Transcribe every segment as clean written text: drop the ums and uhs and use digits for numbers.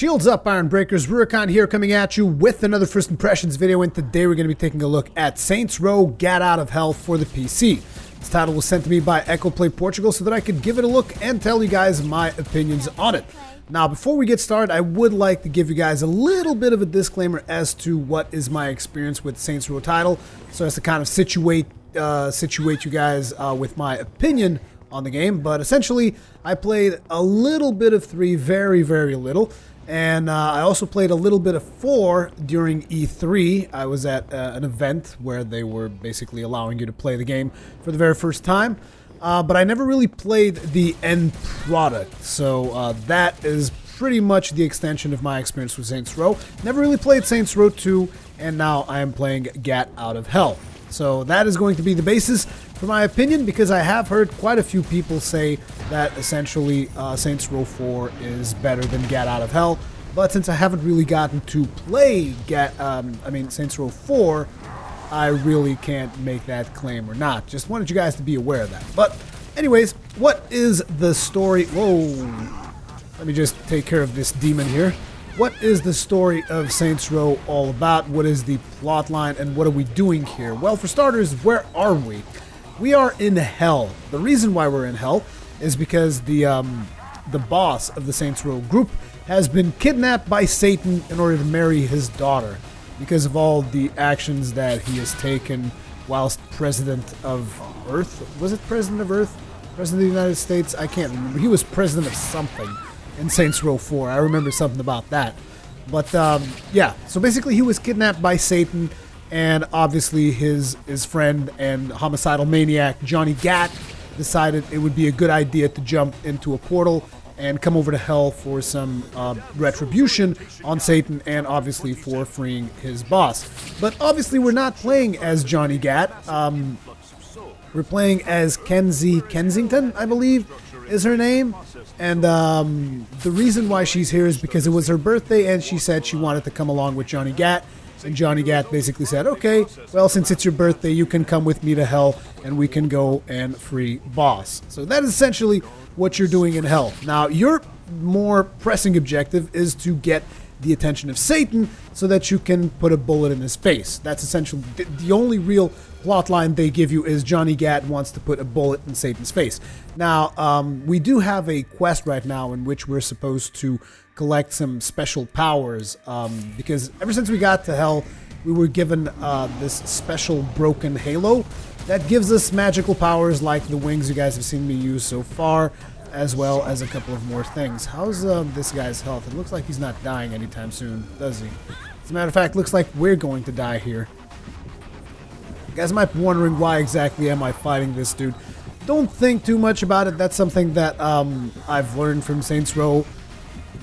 Shields up, Iron Breakers. Rurikhan here, coming at you with another First Impressions video, and today we're going to be taking a look at Saints Row Get Out of Hell for the PC. This title was sent to me by Ecoplay Portugal so that I could give it a look and tell you guys my opinions on it. Now, before we get started, I would like to give you guys a little bit of a disclaimer as to what is my experience with Saints Row title, so as to kind of situate you guys with my opinion on the game. But essentially, I played a little bit of 3, very, very little. And I also played a little bit of 4 during E3. I was at an event where they were basically allowing you to play the game for the very first time. But I never really played the end product. So that is pretty much the extension of my experience with Saints Row. Never really played Saints Row 2, and now I am playing Get Out of Hell. So that is going to be the basis for my opinion, because I have heard quite a few people say that essentially Saints Row 4 is better than Get Out of Hell. But since I haven't really gotten to play Saints Row 4, I really can't make that claim or not. Just wanted you guys to be aware of that. But anyways, what is the story? Whoa. Let me just take care of this demon here. What is the story of Saints Row all about? What is the plot line, and what are we doing here? Well, for starters, where are we? We are in hell. The reason why we're in hell is because the boss of the Saints Row group has been kidnapped by Satan in order to marry his daughter, because of all the actions that he has taken whilst president of Earth. Was it president of Earth? President of the United States? I can't remember. He was president of something in Saints Row 4. I remember something about that. But yeah, so basically he was kidnapped by Satan, and obviously his friend and homicidal maniac Johnny Gat decided it would be a good idea to jump into a portal and come over to hell for some retribution on Satan, and obviously for freeing his boss. But obviously we're not playing as Johnny Gat. We're playing as Kenzie Kensington, I believe is her name. And the reason why she's here is because it was her birthday, and she said she wanted to come along with Johnny Gat. And Johnny Gat basically said, okay, well, since it's your birthday, you can come with me to hell, and we can go and free boss. So that is essentially what you're doing in hell. Now, your more pressing objective is to get the attention of Satan so that you can put a bullet in his face. That's essentially the only real plot line they give you, is Johnny Gat wants to put a bullet in Satan's face. Now, we do have a quest right now in which we're supposed to collect some special powers, because ever since we got to hell, we were given this special broken halo that gives us magical powers like the wings you guys have seen me use so far, as well as a couple of more things. How's this guy's health? It looks like he's not dying anytime soon, does he? As a matter of fact, looks like we're going to die here. You guys might be wondering, why exactly am I fighting this dude? Don't think too much about it. That's something that I've learned from Saints Row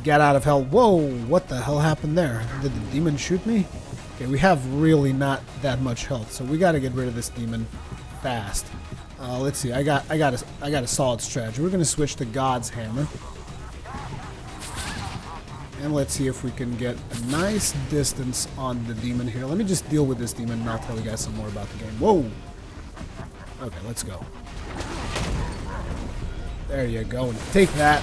Get Out of Hell. Whoa, what the hell happened there? Did the demon shoot me? Okay, we have really not that much health, so we got to get rid of this demon fast. Let's see. I got a solid strategy. We're gonna switch to God's Hammer, and let's see if we can get a nice distance on the demon here. Let me just deal with this demon, and I'll tell you guys some more about the game. Whoa. Okay, let's go. There you go. And take that.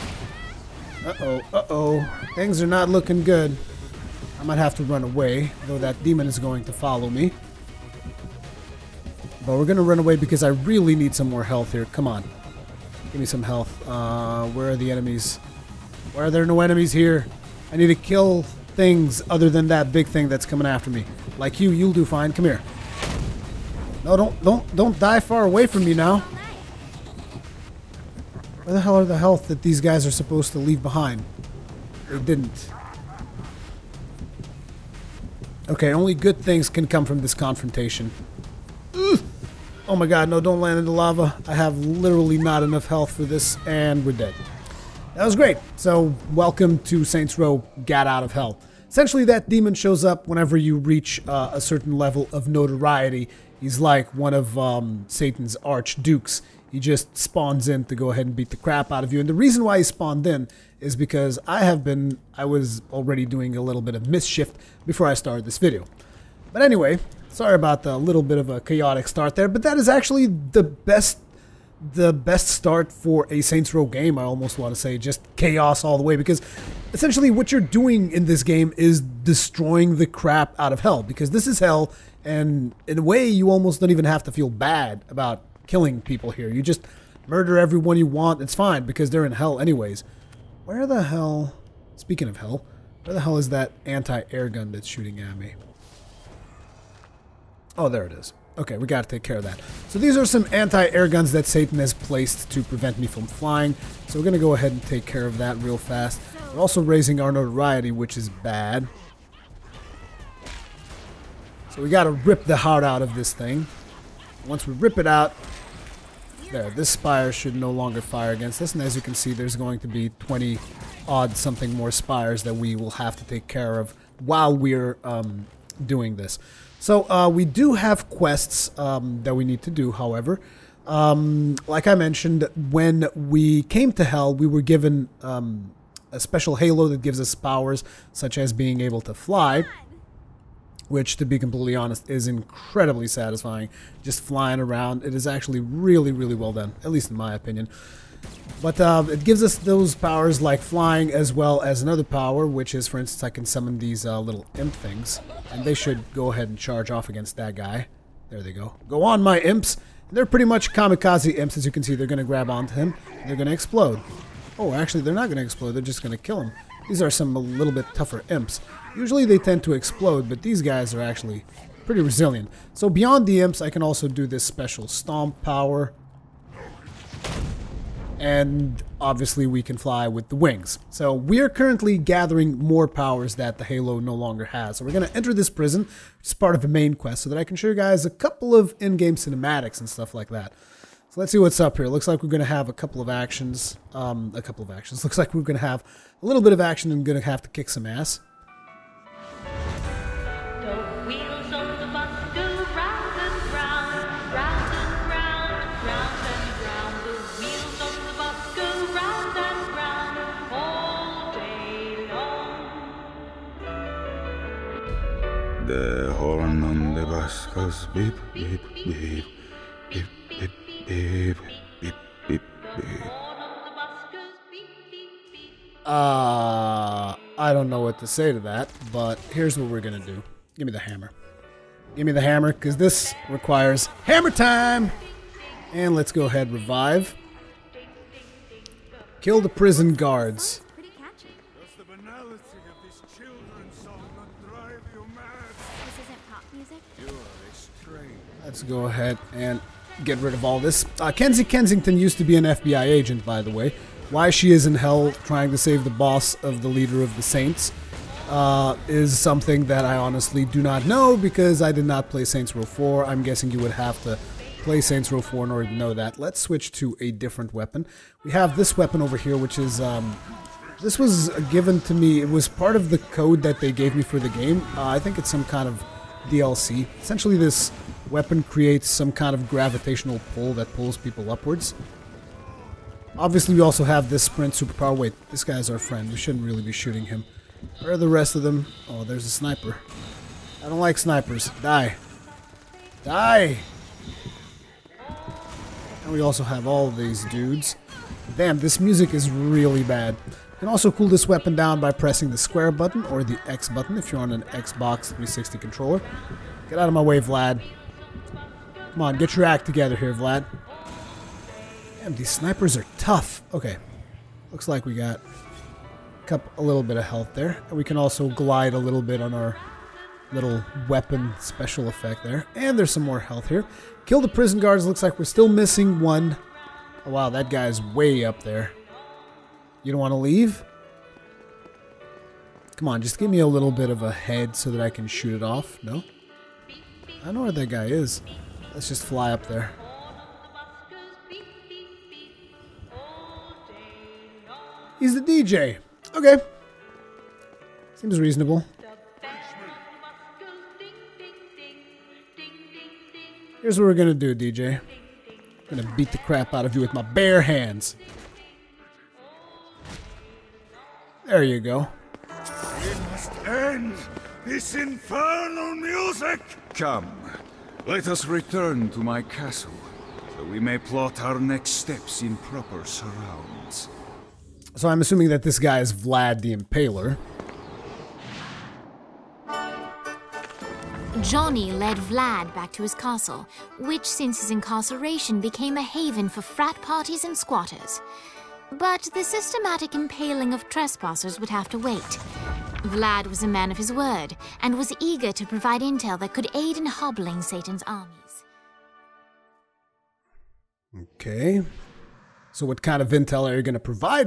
Uh-oh. Things are not looking good. I might have to run away, though that demon is going to follow me. But we're going to run away because I really need some more health here. Come on. Give me some health. Where are the enemies? Why are there no enemies here? I need to kill things other than that big thing that's coming after me. Like you, you'll do fine. Come here. No, don't die far away from me now. Where the hell are the health that these guys are supposed to leave behind? They didn't. Okay, only good things can come from this confrontation. Ugh. Oh my god, no, don't land in the lava. I have literally not enough health for this, and we're dead. That was great. So, welcome to Saints Row Get Out of Hell. Essentially, that demon shows up whenever you reach a certain level of notoriety. He's like one of Satan's archdukes. He just spawns in to go ahead and beat the crap out of you. And the reason why he spawned in is because I was already doing a little bit of mischief before I started this video. But anyway, sorry about the little bit of a chaotic start there, but that is actually the best the best start for a Saints Row game, I almost want to say. Just chaos all the way, because essentially what you're doing in this game is destroying the crap out of hell, because this is hell, and in a way you almost don't even have to feel bad about killing people here. You just murder everyone you want. It's fine, because they're in hell anyways. Where the hell, speaking of hell, where the hell is that anti-air gun that's shooting at me? Oh, there it is. Okay, we gotta take care of that. So these are some anti-air guns that Satan has placed to prevent me from flying. So we're gonna go ahead and take care of that real fast. We're also raising our notoriety, which is bad. So we gotta rip the heart out of this thing. Once we rip it out, there, this spire should no longer fire against us. And as you can see, there's going to be 20 odd something more spires that we will have to take care of while we're doing this. So we do have quests that we need to do, however. Like I mentioned, when we came to Hell, we were given a special halo that gives us powers, such as being able to fly, which, to be completely honest, is incredibly satisfying. Just flying around, it is actually really, really well done, at least in my opinion. But it gives us those powers like flying, as well as another power, which is, for instance, I can summon these little imp things. And they should go ahead and charge off against that guy. There they go. Go on, my imps! And they're pretty much kamikaze imps, as you can see. They're going to grab onto him, and they're going to explode. Oh, actually, they're not going to explode. They're just going to kill him. These are some a little bit tougher imps. Usually they tend to explode, but these guys are actually pretty resilient. So beyond the imps, I can also do this special stomp power. And obviously we can fly with the wings. So we are currently gathering more powers that the Halo no longer has. So we're going to enter this prison, which is part of a main quest, so that I can show you guys a couple of in-game cinematics and stuff like that. So let's see what's up here. Looks like we're going to have a couple of actions. Looks like we're going to have a little bit of action and going to have to kick some ass. The horn on the bus goes beep, beep, beep, beep, beep, beep, beep, beep, beep. I don't know what to say to that, but here's what we're gonna do. Give me the hammer. Give me the hammer, because this requires hammer time! And let's go ahead, revive. Kill the prison guards. Let's go ahead and get rid of all this. Kenzie Kensington used to be an FBI agent, by the way. Why she is in hell trying to save the boss of the leader of the Saints is something that I honestly do not know, because I did not play Saints Row 4. I'm guessing you would have to play Saints Row 4 in order to know that. Let's switch to a different weapon. We have this weapon over here, which is... this was given to me. It was part of the code that they gave me for the game. I think it's some kind of DLC. Essentially, this weapon creates some kind of gravitational pull that pulls people upwards. Obviously, we also have this sprint superpower. Wait, this guy's our friend. We shouldn't really be shooting him. Where are the rest of them? Oh, there's a sniper. I don't like snipers. Die. Die! And we also have all of these dudes. Damn, this music is really bad. You can also cool this weapon down by pressing the square button or the X button if you're on an Xbox 360 controller. Get out of my way, Vlad. Come on, get your act together here, Vlad. Damn, these snipers are tough. Okay, looks like we got a little bit of health there. And we can also glide a little bit on our little weapon special effect there. And there's some more health here. Kill the prison guards. Looks like we're still missing one. Oh, wow, that guy's way up there. You don't want to leave? Come on, just give me a little bit of a head so that I can shoot it off. No? I don't know where that guy is. Let's just fly up there. He's the DJ. Okay. Seems reasonable. Here's what we're gonna do, DJ. I'm gonna beat the crap out of you with my bare hands. There you go. We must end this infernal music! Come, let us return to my castle. so we may plot our next steps in proper surrounds. So I'm assuming that this guy is Vlad the Impaler. Johnny led Vlad back to his castle, which since his incarceration became a haven for frat parties and squatters. But the systematic impaling of trespassers would have to wait. Vlad was a man of his word, and was eager to provide intel that could aid in hobbling Satan's armies. Okay. So what kind of intel are you going to provide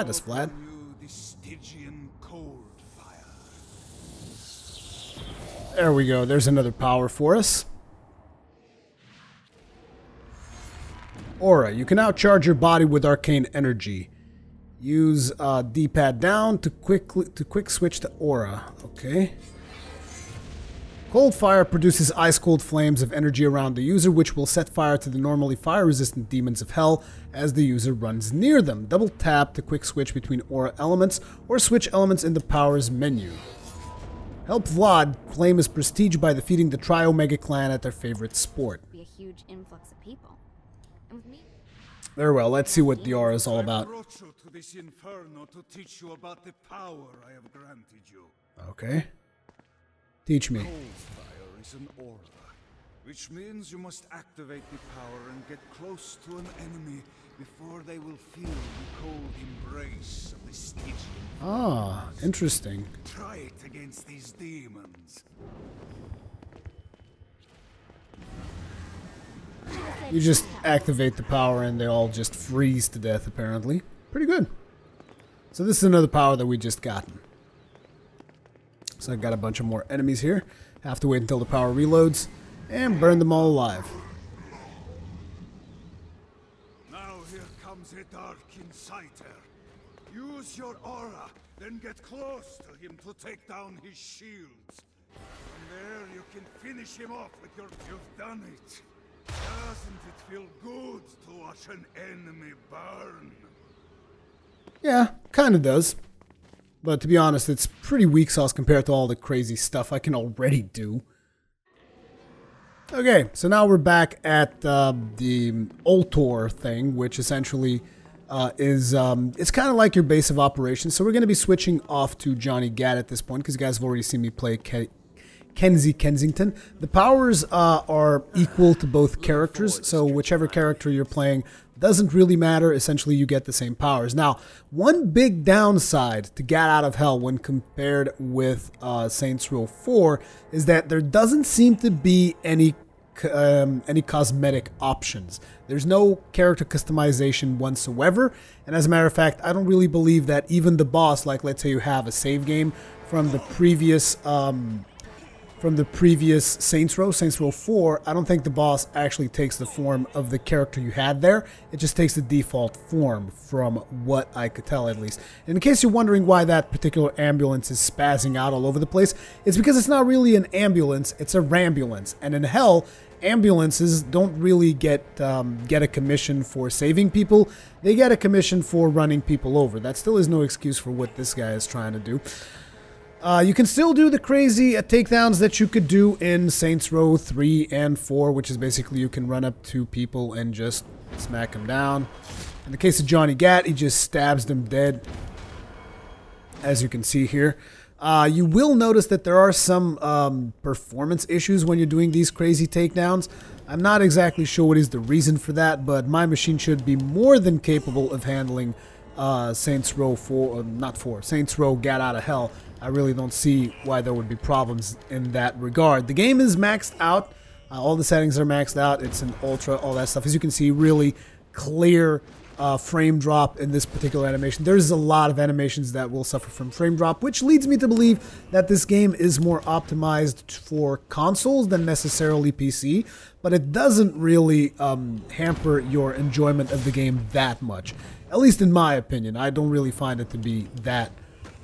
us, Vlad? There we go. There's another power for us. Aura. You can now charge your body with arcane energy. Use D-pad down to quick switch to aura. Okay. Cold fire produces ice-cold flames of energy around the user, which will set fire to the normally fire-resistant demons of hell as the user runs near them. Double tap to quick switch between aura elements, or switch elements in the powers menu. Help Vlad claim his prestige by defeating the Tri-Omega clan at their favorite sport. Be a huge influx of people. And with me, very well, let's see what the aura is all about. I brought you to this inferno to teach you about the power I have granted you. Okay. Teach me. Cold fire is an aura, which means you must activate the power and get close to an enemy before they will feel the cold embrace of the Stygian. Ah, interesting. Try it against these demons. You just activate the power and they all just freeze to death, apparently. Pretty good. So this is another power that we just gotten. So I've got a bunch of more enemies here. Have to wait until the power reloads and burn them all alive. Now here comes a dark inciter. Use your aura, then get close to him to take down his shields. From there you can finish him off with your... You've done it. Doesn't it feel good to watch an enemy burn? Yeah, kinda does. But to be honest, it's pretty weak sauce compared to all the crazy stuff I can already do. Okay, so now we're back at the Ultor thing, which essentially is it's kind of like your base of operations. So we're going to be switching off to Johnny Gat at this point, because you guys have already seen me play Kenzie Kensington. The powers are equal to both characters, so whichever character you're playing doesn't really matter. Essentially, you get the same powers. Now, one big downside to Gat Out of Hell when compared with Saints Row 4 is that there doesn't seem to be any cosmetic options. There's no character customization whatsoever, and as a matter of fact, I don't really believe that even the boss, like let's say you have a save game from the previous Saints Row 4, I don't think the boss actually takes the form of the character you had there. It just takes the default form, from what I could tell at least. And in case you're wondering why that particular ambulance is spazzing out all over the place, it's because it's not really an ambulance, it's a rambulance. And in hell, ambulances don't really get a commission for saving people. They get a commission for running people over. That still is no excuse for what this guy is trying to do. You can still do the crazy takedowns that you could do in Saints Row 3 and 4, which is basically you can run up to people and just smack them down. In the case of Johnny Gat, he just stabs them dead, as you can see here. You will notice that there are some performance issues when you're doing these crazy takedowns. I'm not exactly sure what is the reason for that, but my machine should be more than capable of handling Saints Row 4, Saints Row Gat Out of Hell. I really don't see why there would be problems in that regard. The game is maxed out. All the settings are maxed out. It's an ultra, all that stuff. As you can see, really clear frame drop in this particular animation. There's a lot of animations that will suffer from frame drop, which leads me to believe that this game is more optimized for consoles than necessarily PC, but it doesn't really hamper your enjoyment of the game that much. At least in my opinion. I don't really find it to be that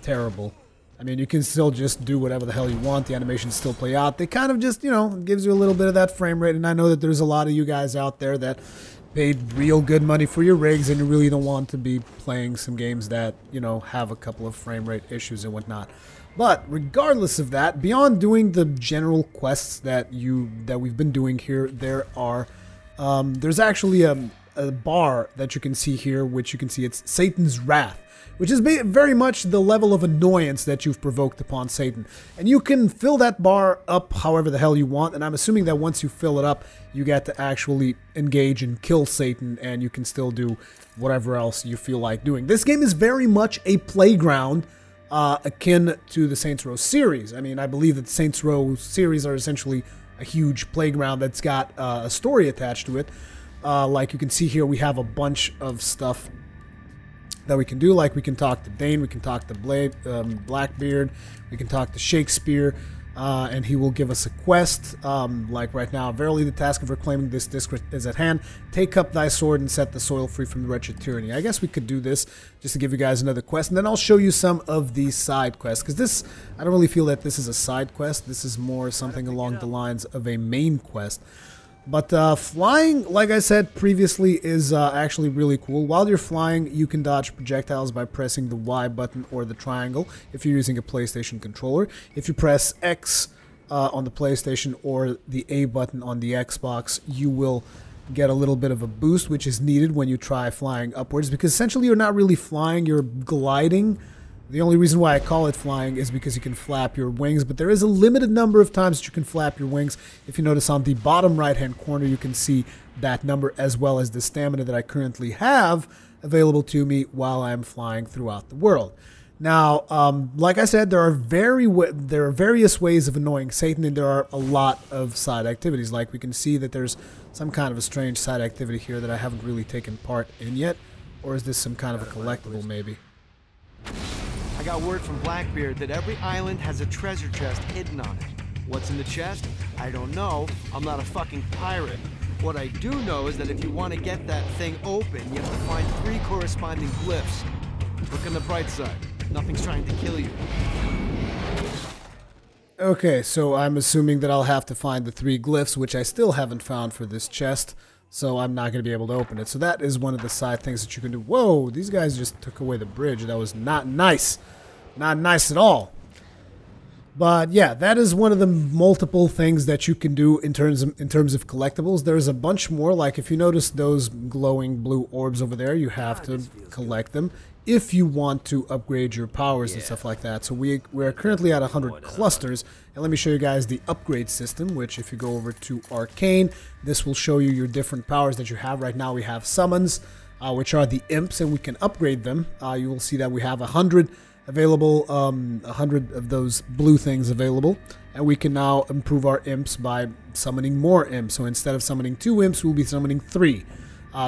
terrible. I mean, you can still just do whatever the hell you want. The animations still play out. They kind of just, you know, gives you a little bit of that frame rate. And I know that there's a lot of you guys out there that paid real good money for your rigs and you really don't want to be playing some games that, you know, have a couple of frame rate issues and whatnot. But regardless of that, beyond doing the general quests that we've been doing here, there are there's actually a bar that you can see here, which you can see it's Satan's Wrath, which is very much the level of annoyance that you've provoked upon Satan. And you can fill that bar up however the hell you want, and I'm assuming that once you fill it up, you get to actually engage and kill Satan, and you can still do whatever else you feel like doing. This game is very much a playground akin to the Saints Row series. I mean, I believe that the Saints Row series are essentially a huge playground that's got a story attached to it. Like you can see here, we have a bunch of stuff that we can do. Like we can talk to Dane, we can talk to Blackbeard, we can talk to Shakespeare, and he will give us a quest. Like right now, verily the task of reclaiming this district is at hand. Take up thy sword and set the soil free from the wretched tyranny. I guess we could do this just to give you guys another quest, and then I'll show you some of these side quests, because this, I don't really feel that this is a side quest. This is more something along the lines of a main quest. But flying, like I said previously, is actually really cool. While you're flying, you can dodge projectiles by pressing the Y button or the triangle if you're using a PlayStation controller. If you press X on the PlayStation or the A button on the Xbox, you will get a little bit of a boost, which is needed when you try flying upwards, because essentially you're not really flying, you're gliding. The only reason why I call it flying is because you can flap your wings, but there is a limited number of times that you can flap your wings. If you notice on the bottom right-hand corner, you can see that number as well as the stamina that I currently have available to me while I'm flying throughout the world. Now, like I said, there are various ways of annoying Satan, and there are a lot of side activities. Like we can see that there's some kind of a strange side activity here that I haven't really taken part in yet. Or is this some kind of a collectible, maybe? I got word from Blackbeard that every island has a treasure chest hidden on it. What's in the chest? I don't know. I'm not a fucking pirate. What I do know is that if you want to get that thing open, you have to find 3 corresponding glyphs. Look on the bright side. Nothing's trying to kill you. Okay, so I'm assuming that I'll have to find the 3 glyphs, which I still haven't found for this chest. So I'm not going to be able to open it. So that is one of the side things that you can do. Whoa, these guys just took away the bridge. That was not nice. Not nice at all. But yeah, that is one of the multiple things that you can do in terms of collectibles. There's a bunch more. Like if you notice those glowing blue orbs over there, you have to collect them if you want to upgrade your powers and stuff like that. So we're currently at 100 clusters. And let me show you guys the upgrade system, which if you go over to Arcane, this will show you your different powers that you have. Right now we have summons, which are the imps, and we can upgrade them. You will see that we have 100 available, 100 of those blue things available. And we can now improve our imps by summoning more imps. So instead of summoning 2 imps, we'll be summoning 3.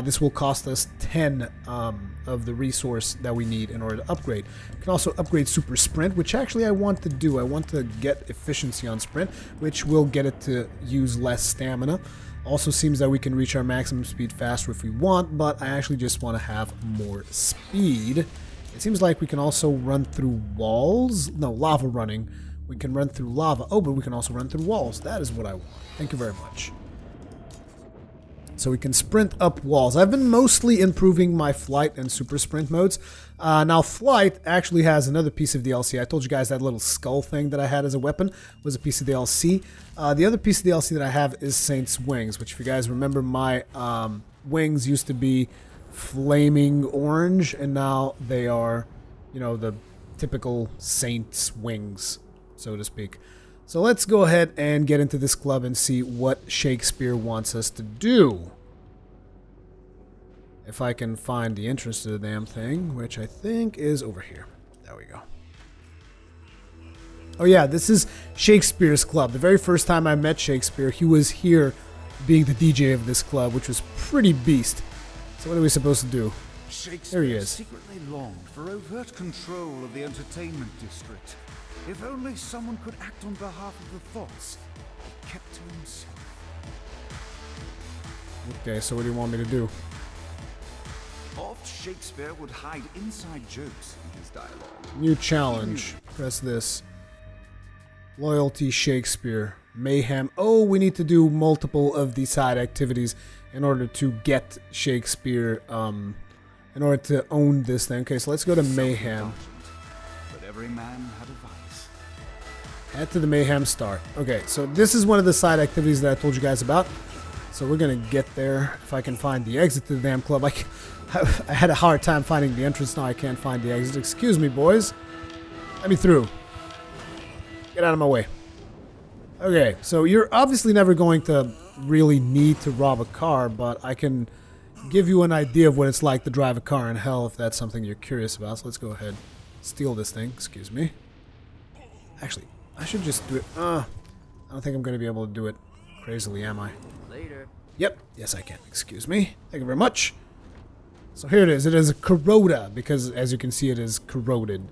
This will cost us 10 of the resource that we need in order to upgrade. We can also upgrade Super Sprint, which actually I want to do. I want to get efficiency on Sprint, which will get it to use less stamina. Also seems that we can reach our maximum speed faster if we want, but I actually just want to have more speed. It seems like we can also run through walls. No, lava running. We can run through lava. Oh, but we can also run through walls. That is what I want. Thank you very much. So we can sprint up walls. I've been mostly improving my flight and super sprint modes. Now flight actually has another piece of DLC. I told you guys that little skull thing that I had as a weapon was a piece of DLC. The other piece of DLC that I have is Saint's Wings, which if you guys remember, my wings used to be flaming orange, and now they are, you know, the typical Saint's wings, so to speak. So let's go ahead and get into this club and see what Shakespeare wants us to do. If I can find the entrance to the damn thing, which I think is over here. There we go. Oh yeah, this is Shakespeare's club. The very first time I met Shakespeare, he was here being the DJ of this club, which was pretty beast. So what are we supposed to do? There he is. Secretly longed for overt control of the entertainment district. If only someone could act on behalf of the thoughts he kept to himself. Okay, so what do you want me to do? Oft Shakespeare would hide inside jokes in his dialogue. New challenge. Press this. Loyalty Shakespeare. Mayhem. Oh, we need to do multiple of these side activities in order to get Shakespeare, in order to own this thing. Okay, so let's go to Mayhem. But every man had a vice. Head to the Mayhem Start. Okay, so this is one of the side activities that I told you guys about. So we're gonna get there if I can find the exit to the damn club. I had a hard time finding the entrance. Now I can't find the exit. Excuse me, boys. Let me through. Get out of my way. Okay, so you're obviously never going to really need to rob a car, but I can give you an idea of what it's like to drive a car in hell if that's something you're curious about. So let's go ahead. Steal this thing. Excuse me. Actually, I should just do it. I don't think I'm going to be able to do it crazily, am I? Later. Yep. Yes, I can. Excuse me. Thank you very much. So here it is. It is a Corroda because, as you can see, it is corroded.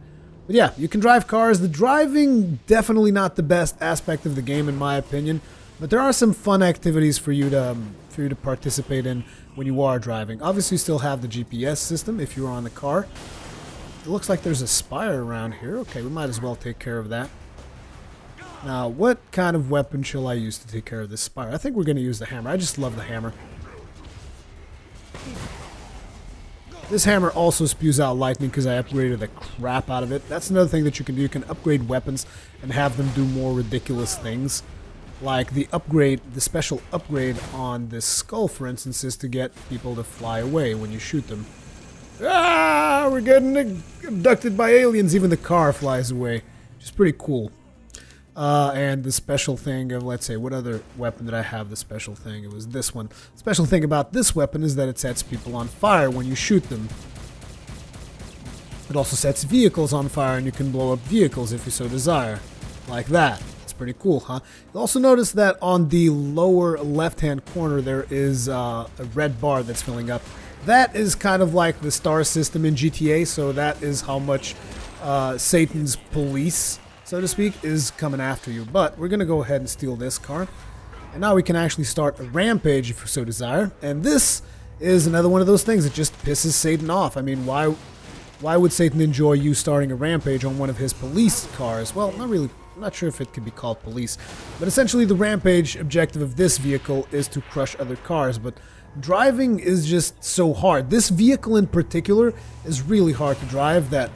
But yeah, you can drive cars. The driving, definitely not the best aspect of the game, in my opinion. But there are some fun activities for you to participate in when you are driving. Obviously, you still have the GPS system if you are on the car. It looks like there's a spire around here. Okay, we might as well take care of that. Now, what kind of weapon shall I use to take care of this spire? I think we're going to use the hammer. I just love the hammer. This hammer also spews out lightning because I upgraded the crap out of it. That's another thing that you can do. You can upgrade weapons and have them do more ridiculous things. Like the special upgrade on this skull, for instance, is to get people to fly away when you shoot them. Ah, we're getting abducted by aliens. Even the car flies away, which is pretty cool. And the special thing of, let's say, what other weapon did I have the special thing? It was this one. The special thing about this weapon is that it sets people on fire when you shoot them. It also sets vehicles on fire, and you can blow up vehicles if you so desire. Like that. It's pretty cool, huh? You'll also notice that on the lower left-hand corner there is a red bar that's filling up. That is kind of like the star system in GTA, so that is how much Satan's police, so to speak, is coming after you. But we're going to go ahead and steal this car. And now we can actually start a rampage if we so desire. And this is another one of those things that just pisses Satan off. I mean, why would Satan enjoy you starting a rampage on one of his police cars? Well, not really. I'm not sure if it could be called police. But essentially the rampage objective of this vehicle is to crush other cars. But driving is just so hard. This vehicle in particular is really hard to drive that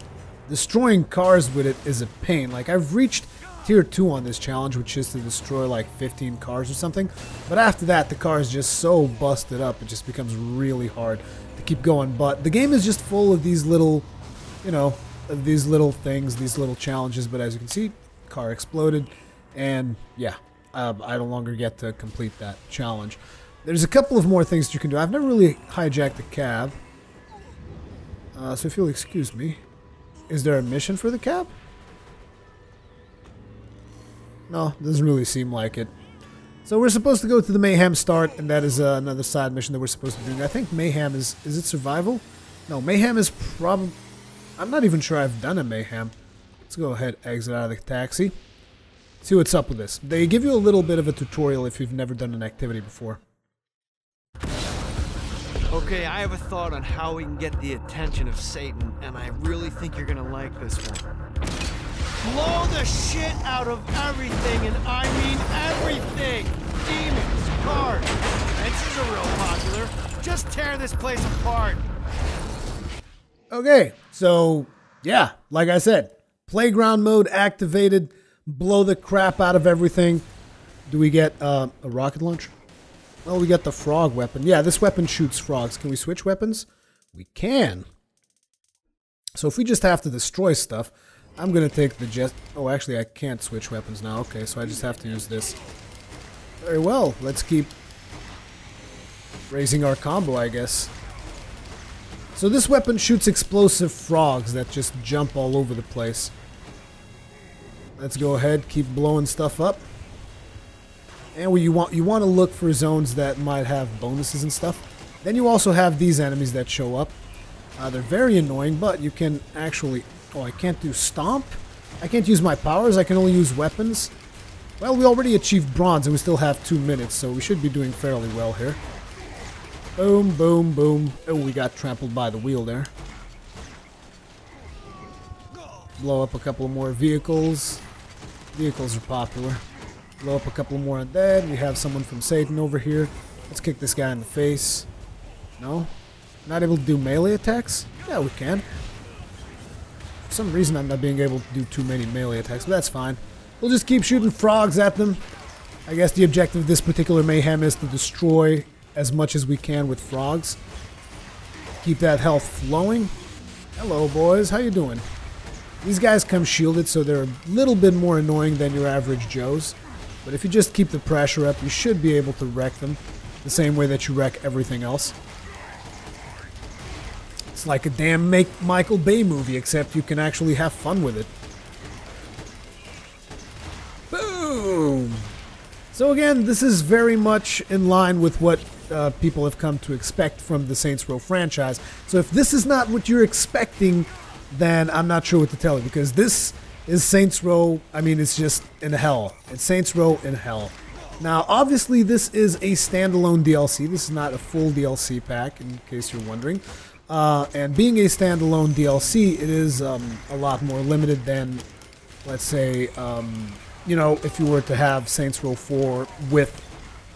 destroying cars with it is a pain. Like, I've reached tier 2 on this challenge, which is to destroy like 15 cars or something. But after that, the car is just so busted up, it just becomes really hard to keep going. But the game is just full of these little, you know, these little things, these little challenges. But as you can see, car exploded, and yeah, I no longer get to complete that challenge. There's a couple of more things that you can do. I've never really hijacked a cab, so if you'll excuse me. Is there a mission for the cab? No, doesn't really seem like it. So we're supposed to go to the Mayhem start, and that is another side mission that we're supposed to be doing. I think Mayhem is it survival? No, Mayhem is probably... I'm not even sure I've done a Mayhem. Let's go ahead, exit out of the taxi. See what's up with this. They give you a little bit of a tutorial if you've never done an activity before. Okay, I have a thought on how we can get the attention of Satan, and I really think you're gonna like this one. Blow the shit out of everything, and I mean everything! Demons, cars, fences are real popular. Just tear this place apart. Okay, so yeah, like I said, playground mode activated, blow the crap out of everything. Do we get a rocket launcher? Well, we got the frog weapon. Yeah, this weapon shoots frogs. Can we switch weapons? We can. So if we just have to destroy stuff, I'm going to take the jet... Oh, actually, I can't switch weapons now. Okay, so I just have to use this. Very well. Let's keep raising our combo, I guess. So this weapon shoots explosive frogs that just jump all over the place. Let's go ahead, keep blowing stuff up. And you want to look for zones that might have bonuses and stuff. Then you also have these enemies that show up. They're very annoying, but you can actually... Oh, I can't do stomp? I can't use my powers, I can only use weapons. Well, we already achieved bronze and we still have 2 minutes, so we should be doing fairly well here. Boom, boom, boom. Oh, we got trampled by the wheel there. Blow up a couple more vehicles. Vehicles are popular. Blow up a couple more undead. We have someone from Satan over here. Let's kick this guy in the face. No? Not able to do melee attacks? Yeah, we can. For some reason I'm not being able to do too many melee attacks, but that's fine. We'll just keep shooting frogs at them. I guess the objective of this particular mayhem is to destroy as much as we can with frogs. Keep that health flowing. Hello, boys. How you doing? These guys come shielded, so they're a little bit more annoying than your average Joes. But if you just keep the pressure up, you should be able to wreck them the same way that you wreck everything else. It's like a damn Michael Bay movie, except you can actually have fun with it. Boom! So again, this is very much in line with what people have come to expect from the Saints Row franchise. So if this is not what you're expecting, then I'm not sure what to tell you, because this is Saints Row. I mean, it's just in hell. It's Saints Row in hell. Now, obviously, this is a standalone DLC. This is not a full DLC pack, in case you're wondering. And being a standalone DLC, it is a lot more limited than, let's say, you know, if you were to have Saints Row 4 with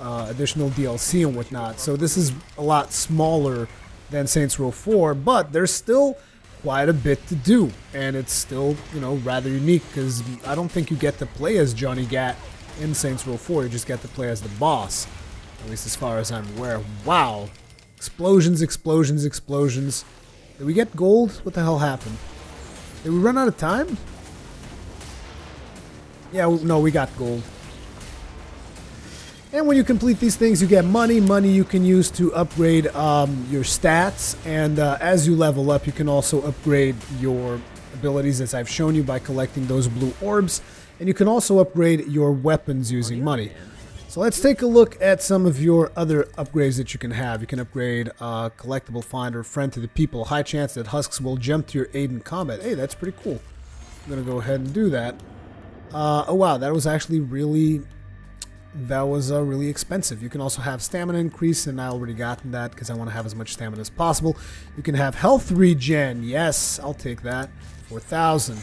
additional DLC and whatnot. So this is a lot smaller than Saints Row 4, but there's still quite a bit to do, and it's still, you know, rather unique, because I don't think you get to play as Johnny Gat in Saints Row 4. You just get to play as the boss, at least as far as I'm aware. Wow. Explosions, explosions, explosions. Did we get gold? What the hell happened? Did we run out of time? Yeah, no, we got gold. And when you complete these things, you get money. Money you can use to upgrade your stats. And as you level up, you can also upgrade your abilities, as I've shown you, by collecting those blue orbs. And you can also upgrade your weapons using money. So let's take a look at some of your other upgrades that you can have. You can upgrade Collectible Finder, Friend to the People. High chance that husks will jump to your aid in combat. Hey, that's pretty cool. I'm going to go ahead and do that. Oh wow, that was actually really... That was really expensive. You can also have stamina increase, and I already gotten that because I want to have as much stamina as possible. You can have health regen. Yes, I'll take that. 4,000.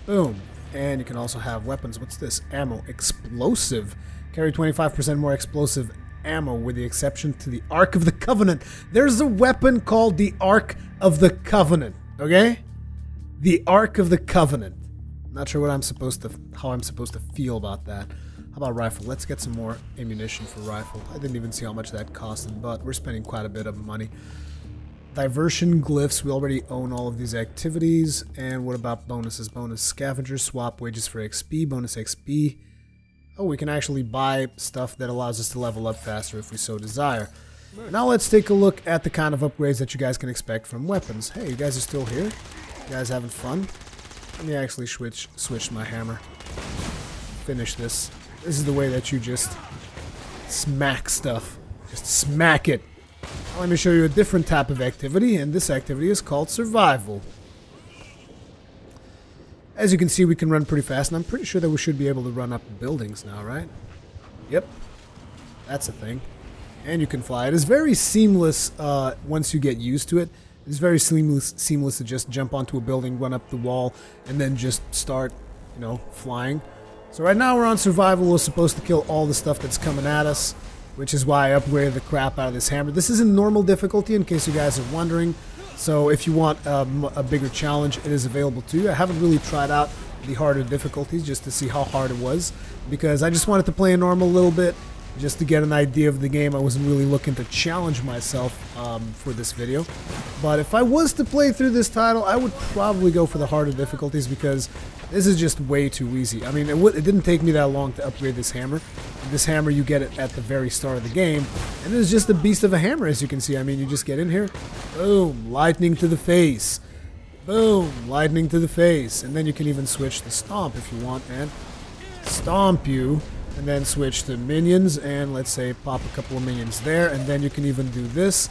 Boom. And you can also have weapons. What's this? Ammo. Explosive. Carry 25% more explosive ammo, with the exception to the Ark of the Covenant. There's a weapon called the Ark of the Covenant. Okay? The Ark of the Covenant. Not sure what how I'm supposed to feel about that. How about rifle? Let's get some more ammunition for rifle. I didn't even see how much that costed, but we're spending quite a bit of money. Diversion glyphs. We already own all of these activities. And what about bonuses? Bonus scavenger, swap wages for XP, bonus XP. Oh, we can actually buy stuff that allows us to level up faster if we so desire. Now let's take a look at the kind of upgrades that you guys can expect from weapons. Hey, you guys are still here? You guys having fun? Let me actually switch my hammer. Finish this. This is the way that you just smack stuff. Just smack it. Now let me show you a different type of activity, and this activity is called survival. As you can see, we can run pretty fast, and I'm pretty sure that we should be able to run up buildings now, right? Yep. That's a thing. And you can fly. It is very seamless once you get used to it. It's very seamless to just jump onto a building, run up the wall, and then just start, you know, flying. So right now we're on survival. We're supposed to kill all the stuff that's coming at us, which is why I upgraded the crap out of this hammer. This is in normal difficulty, in case you guys are wondering. So if you want a bigger challenge, it is available to you. I haven't really tried out the harder difficulties just to see how hard it was, because I just wanted to play in normal a little bit, just to get an idea of the game. I wasn't really looking to challenge myself for this video. But if I was to play through this title, I would probably go for the harder difficulties, because this is just way too easy. I mean, it didn't take me that long to upgrade this hammer. This hammer, you get it at the very start of the game, and it is just a beast of a hammer, as you can see. I mean, you just get in here, boom, lightning to the face, boom, lightning to the face, and then you can even switch to stomp if you want, man. Stomp you, and then switch to minions, and let's say pop a couple of minions there, and then you can even do this,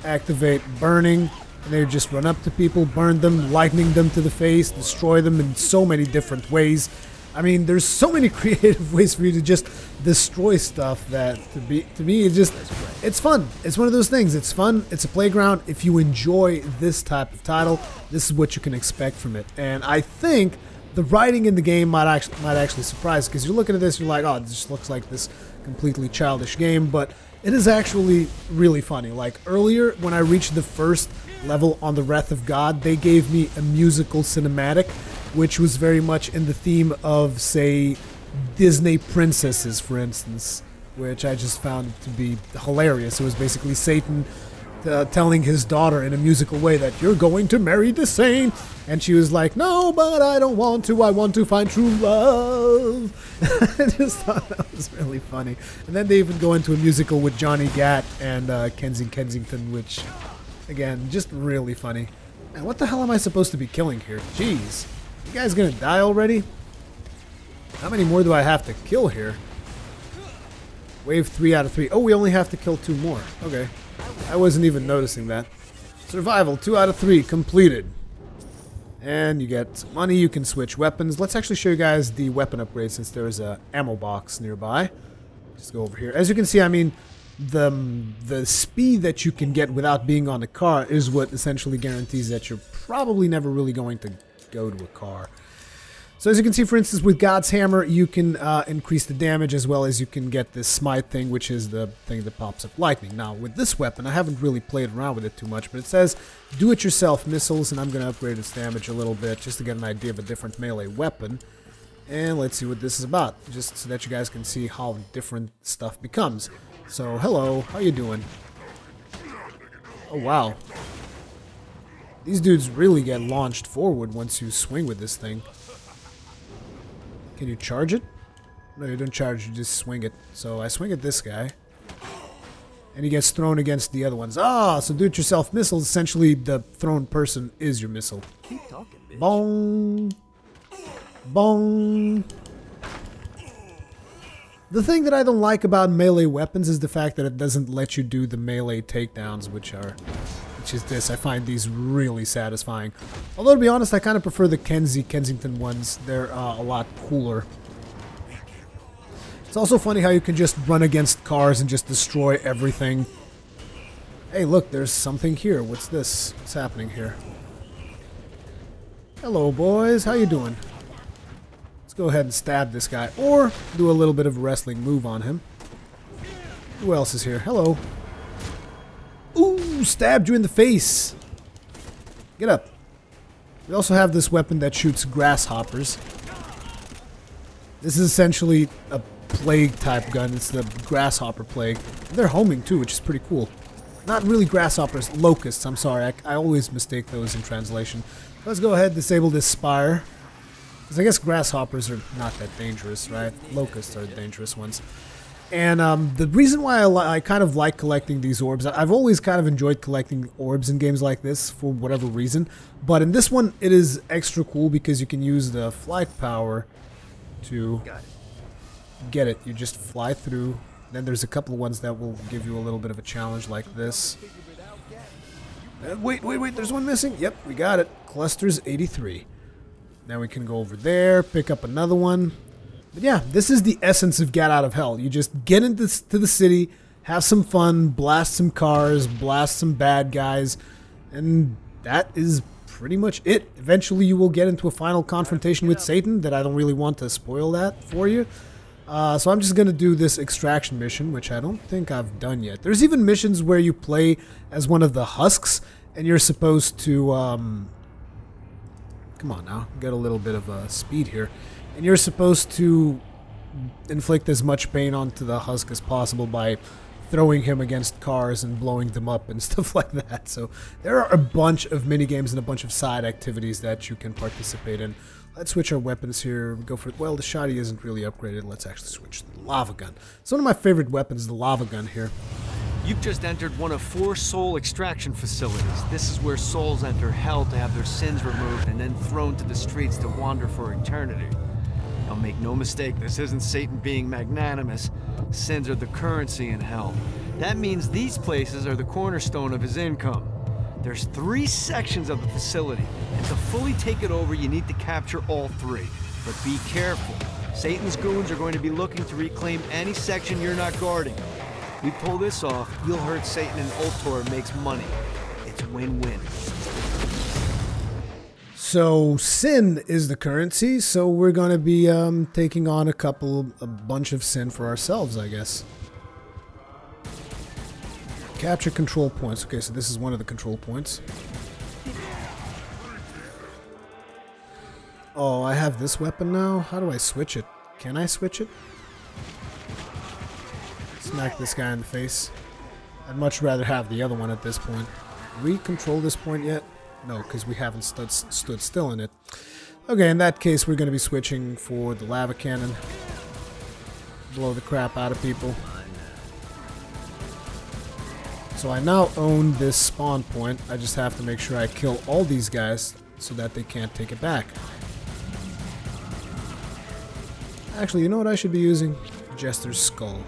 activate burning, and then you just run up to people, burn them, lightning them to the face, destroy them in so many different ways. I mean, there's so many creative ways for you to just destroy stuff that, to me, it's fun. It's one of those things. It's fun. It's a playground. If you enjoy this type of title, this is what you can expect from it. And I think the writing in the game might actually surprise, because you're looking at this, you're like, oh, this just looks like this completely childish game, but it is actually really funny. Like earlier, when I reached the first level on the Wrath of God, they gave me a musical cinematic, which was very much in the theme of, say, Disney princesses, for instance, which I just found to be hilarious. It was basically Satan telling his daughter in a musical way that you're going to marry the saint, and she was like, no, but I don't want to. I want to find true love. I just thought that was really funny. And then they even go into a musical with Johnny Gat and Kensington, which, again, just really funny. Man, what the hell am I supposed to be killing here? Jeez. You guys gonna die already? How many more do I have to kill here? Wave 3 out of 3. Oh, we only have to kill 2 more. Okay. I wasn't even noticing that. Survival, 2 out of 3, completed. And you get some money, you can switch weapons. Let's actually show you guys the weapon upgrade since there's a ammo box nearby. Just go over here. As you can see, I mean, the speed that you can get without being on the car is what essentially guarantees that you're probably never really going to go to a car. So as you can see, for instance, with God's Hammer, you can increase the damage as well as you can get this smite thing, which is the thing that pops up lightning. Now, with this weapon, I haven't really played around with it too much, but it says do-it-yourself missiles, and I'm going to upgrade its damage a little bit just to get an idea of a different melee weapon. And let's see what this is about, just so that you guys can see how different stuff becomes. So, hello, how you doing? Oh, wow. These dudes really get launched forward once you swing with this thing. Can you charge it? No, you don't charge, you just swing it. So I swing at this guy. And he gets thrown against the other ones. Ah, so do-it-yourself missiles, essentially the thrown person is your missile. Keep talking, bitch. Bong. Bong. The thing that I don't like about melee weapons is the fact that it doesn't let you do the melee takedowns, which is this. I find these really satisfying. Although, to be honest, I kind of prefer the Kensington ones. They're a lot cooler. It's also funny how you can just run against cars and just destroy everything. Hey, look, there's something here. What's this? What's happening here? Hello, boys. How you doing? Let's go ahead and stab this guy, or do a little bit of a wrestling move on him. Who else is here? Hello. Ooh, stabbed you in the face. Get up. We also have this weapon that shoots grasshoppers. This is essentially a plague type gun. It's the grasshopper plague. They're homing too, which is pretty cool. Not really grasshoppers, locusts. I'm sorry, I always mistake those in translation. Let's go ahead and disable this spire. Because I guess grasshoppers are not that dangerous, right? Locusts are the dangerous ones. And the reason why I kind of like collecting these orbs, I've always kind of enjoyed collecting orbs in games like this for whatever reason. But in this one, it is extra cool because you can use the flight power to get it. You just fly through. Then there's a couple of ones that will give you a little bit of a challenge like this. Wait, there's one missing. Yep, we got it. Clusters 83. Now we can go over there, pick up another one. But yeah, this is the essence of Get Out of Hell. You just get into the city, have some fun, blast some cars, blast some bad guys, and that is pretty much it. Eventually you will get into a final confrontation with Satan that I don't really want to spoil that for you. So I'm just going to do this extraction mission, which I don't think I've done yet. There's even missions where you play as one of the husks, and you're supposed to... come on now, get a little bit of speed here. And you're supposed to inflict as much pain onto the husk as possible by throwing him against cars and blowing them up and stuff like that. So there are a bunch of minigames and a bunch of side activities that you can participate in. Let's switch our weapons here. Go for it. Well, the shotty isn't really upgraded. Let's actually switch to the lava gun. It's one of my favorite weapons, the lava gun here. You've just entered one of 4 soul extraction facilities. This is where souls enter hell to have their sins removed and then thrown to the streets to wander for eternity. Now make no mistake, this isn't Satan being magnanimous. Sins are the currency in hell. That means these places are the cornerstone of his income. There's 3 sections of the facility, and to fully take it over, you need to capture all 3. But be careful. Satan's goons are going to be looking to reclaim any section you're not guarding. We pull this off, you'll hurt Satan and Ultor makes money. It's win-win. So sin is the currency, so we're going to be taking on a bunch of sin for ourselves, I guess. Capture control points. Okay, so this is one of the control points. Oh, I have this weapon now? How do I switch it? Can I switch it? Smack this guy in the face. I'd much rather have the other one at this point. Do we control this point yet? No, because we haven't stood still in it. Okay, in that case, we're going to be switching for the lava cannon. Blow the crap out of people. So I now own this spawn point. I just have to make sure I kill all these guys so that they can't take it back. Actually, you know what I should be using? Jester's Skull.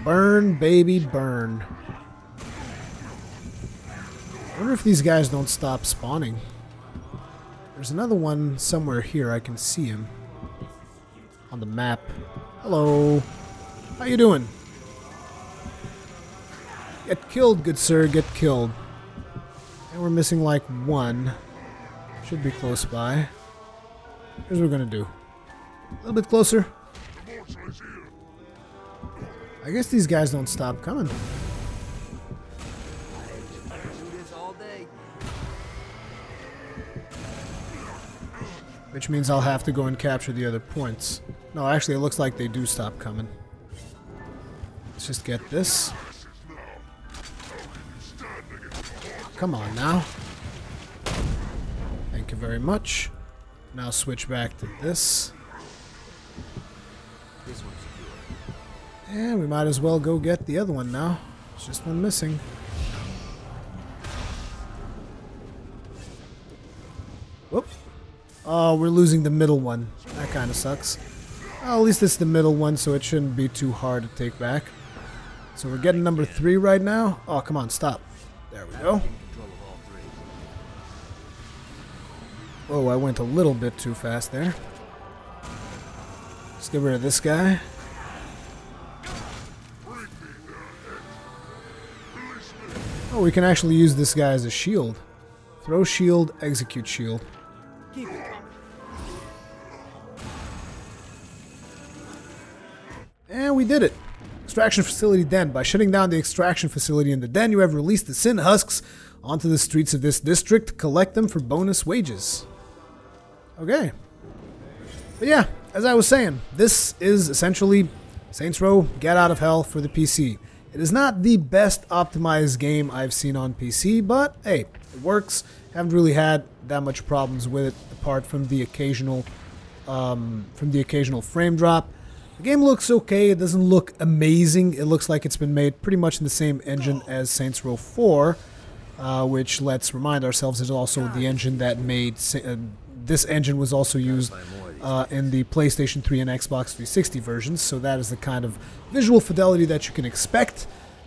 Burn, baby, burn. I wonder if these guys don't stop spawning. There's another one somewhere here. I can see him on the map. Hello. How you doing? Get killed, good sir. Get killed. And we're missing like one. Should be close by. Here's what we're gonna do. A little bit closer. I guess these guys don't stop coming. Which means I'll have to go and capture the other points. No, actually it looks like they do stop coming. Let's just get this. Come on now. Thank you very much. Now switch back to this. And we might as well go get the other one now. It's just one missing. Whoop. Oh, we're losing the middle one. That kind of sucks. Well, at least it's the middle one, so it shouldn't be too hard to take back. So we're getting number 3 right now. Oh, come on, stop. There we go. Oh, I went a little bit too fast there. Let's get rid of this guy. Oh, we can actually use this guy as a shield. Throw shield, execute shield. Keep it coming. And we did it. Extraction facility den. By shutting down the extraction facility in the den, you have released the sin husks onto the streets of this district. Collect them for bonus wages. Okay. But yeah, as I was saying, this is essentially Saints Row Get Out of Hell for the PC. It is not the best optimized game I've seen on PC, but hey, it works. Haven't really had that much problems with it, apart from the occasional frame drop. The game looks okay. It doesn't look amazing. It looks like it's been made pretty much in the same engine as Saints Row 4, which, let's remind ourselves, is also the engine that made this engine was also used in the PlayStation 3 and Xbox 360 versions, so that is the kind of visual fidelity that you can expect.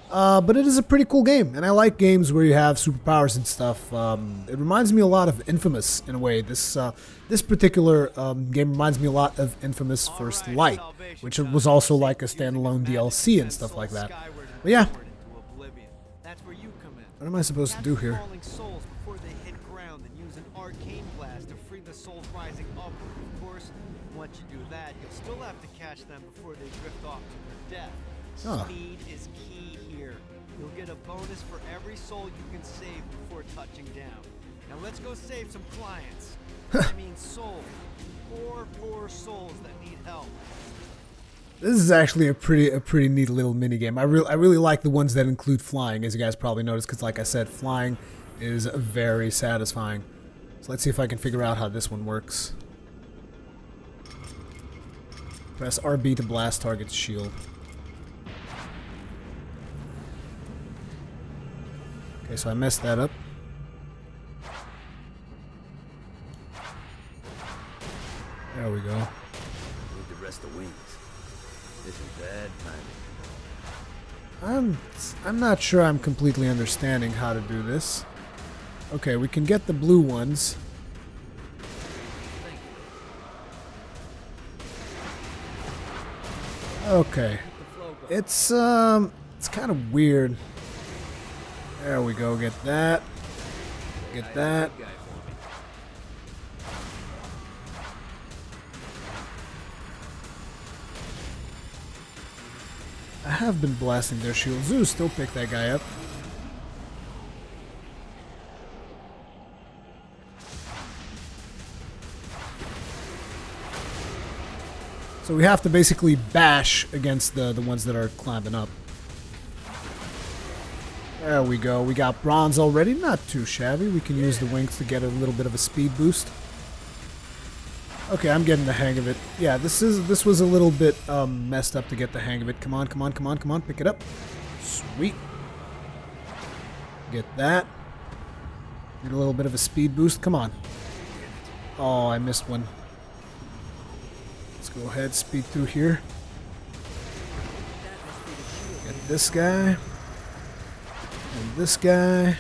But it is a pretty cool game, and I like games where you have superpowers and stuff. It reminds me a lot of Infamous in a way. This particular game reminds me a lot of Infamous First Light, which was also like a standalone DLC and stuff like that. But yeah, what am I supposed to do here? Once you do that, you'll still have to catch them before they drift off to their death. Oh. Speed is key here. You'll get a bonus for every soul you can save before touching down. Now let's go save some clients. I mean souls. Poor souls that need help. This is actually a pretty neat little mini game. I really like the ones that include flying, as you guys probably noticed, because like I said, flying is very satisfying. So let's see if I can figure out how this one works. Press RB to blast target's shield. Okay, so I messed that up. There we go. Need to rest the wings. This is bad timing. I'm not sure I'm completely understanding how to do this. Okay, we can get the blue ones. Okay. It's kind of weird. There we go. Get that. Get that. I have been blasting their shields. Ooh, still pick that guy up. So we have to basically bash against the ones that are climbing up. There we go. We got bronze already. Not too shabby. We can use the wings to get a little bit of a speed boost. Okay, I'm getting the hang of it. Yeah, this was a little bit messed up to get the hang of it. Come on, come on, come on, come on. Pick it up. Sweet. Get that. Get a little bit of a speed boost. Come on. Oh, I missed one. Let's go ahead, speed through here. Get this guy. And this guy.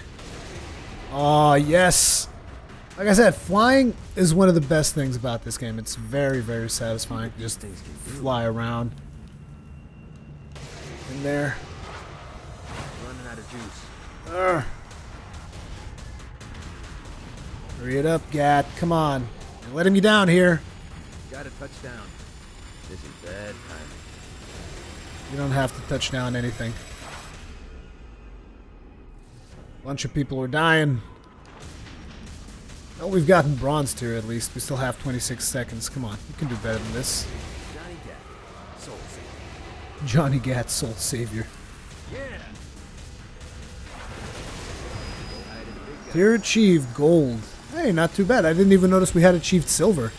Oh, yes. Like I said, flying is one of the best things about this game. It's very, very satisfying. Just fly around. In there. Running out of juice. Hurry it up, Gat. Come on. You're letting me down here. Got a touchdown. This is bad timing. You don't have to touch down anything. Bunch of people are dying. Well, we've gotten bronze tier at least. We still have 26 seconds. Come on, you can do better than this. Johnny Gat, soul savior. Johnny Gat, soul savior. Yeah. Tier achieved, gold. Hey, not too bad. I didn't even notice we had achieved silver.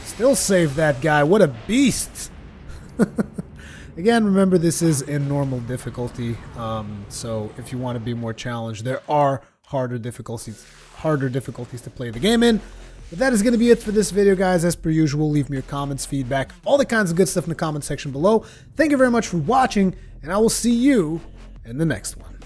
Still saved that guy. What a beast. Again, remember this is in normal difficulty. So if you want to be more challenged, there are harder difficulties to play the game in. But that is going to be it for this video, guys. As per usual, leave me your comments, feedback, all the kinds of good stuff in the comment section below. Thank you very much for watching, and I will see you in the next one.